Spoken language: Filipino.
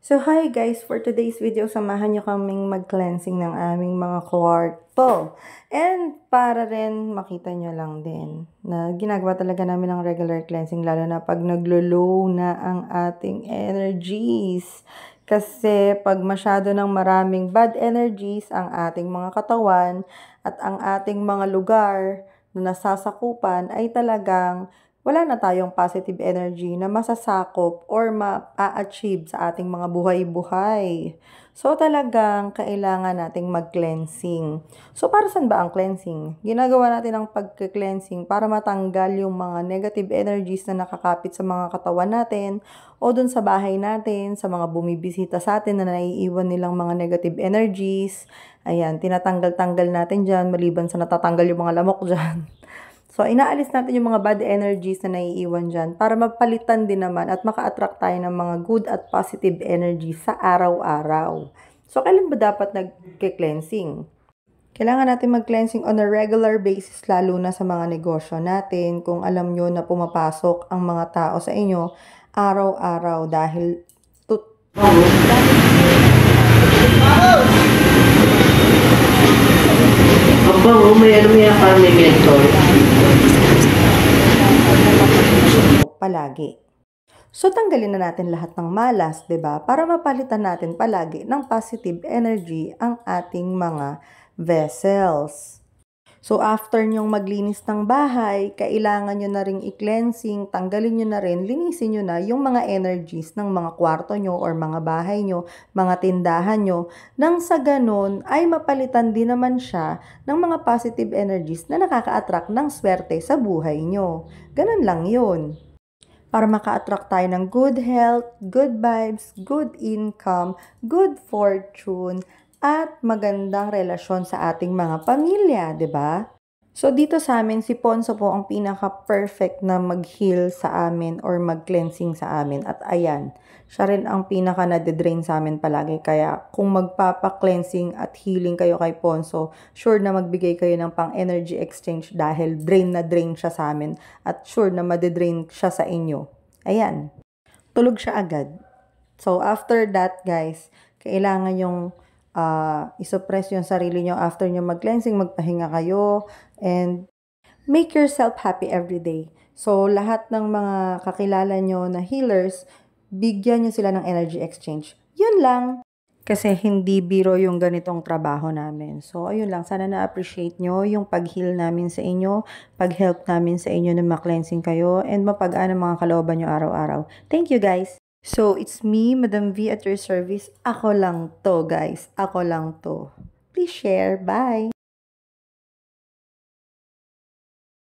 So, hi guys! For today's video, samahan nyo kaming mag-cleansing ng aming mga kwarto. And para rin makita nyo lang din na ginagawa talaga namin ng regular cleansing, lalo na pag naglo-low na ang ating energies. Kasi pag masyado ng maraming bad energies ang ating mga katawan at ang ating mga lugar na nasasakupan ay talagang wala na tayong positive energy na masasakop or ma-achieve sa ating mga buhay-buhay. So, talagang kailangan nating mag-cleansing. So, para saan ba ang cleansing? Ginagawa natin ang pag-cleansing para matanggal yung mga negative energies na nakakapit sa mga katawan natin o dun sa bahay natin, sa mga bumibisita sa atin na naiiwan nilang mga negative energies. Ayan, tinatanggal-tanggal natin dyan, maliban sa natatanggal yung mga lamok dyan. So, inaalis natin yung mga bad energies na naiiwan dyan para mapalitan din naman at maka-attract tayo ng mga good at positive energies sa araw-araw. So, kailan ba dapat nag-cleansing? Kailangan natin mag-cleansing on a regular basis, lalo na sa mga negosyo natin. Kung alam nyo na pumapasok ang mga tao sa inyo araw-araw dahil palagi. So, tanggalin na natin lahat ng malas, 'di ba? Para mapalitan natin palagi ng positive energy ang ating mga vessels. So, after nyong maglinis ng bahay, kailangan nyo na ring i-cleansing, tanggalin nyo na rin, linisin nyo na yung mga energies ng mga kwarto nyo or mga bahay nyo, mga tindahan nyo, nang sa ganun ay mapalitan din naman siya ng mga positive energies na nakaka-attract ng swerte sa buhay nyo. Ganun lang yun. Para maka-attract tayo ng good health, good vibes, good income, good fortune, at magandang relasyon sa ating mga pamilya, 'di ba? So, dito sa amin, si Ponso po ang pinaka-perfect na mag-heal sa amin or mag-cleansing sa amin. At ayan, siya rin ang pinaka-nade-drain sa amin palagi. Kaya kung magpapa-cleansing at healing kayo kay Ponso, sure na magbigay kayo ng pang-energy exchange dahil drain na drain siya sa amin at sure na made-drain siya sa inyo. Ayan, tulog siya agad. So, after that, guys, kailangan yung isuppress yung sarili nyo after nyo mag-cleansing, magpahinga kayo, and make yourself happy every day. So, lahat ng mga kakilala nyo na healers, bigyan nyo sila ng energy exchange. Yun lang. Kasi hindi biro yung ganitong trabaho namin. So, ayun lang. Sana na-appreciate nyo yung pag-heal namin sa inyo, pag-help namin sa inyo na ma-cleansing kayo, and mapagaan ang mga kalooban nyo araw-araw. Thank you, guys! So, it's me, Madam V at your service. Ako lang to, guys. Ako lang to. Please share. Bye!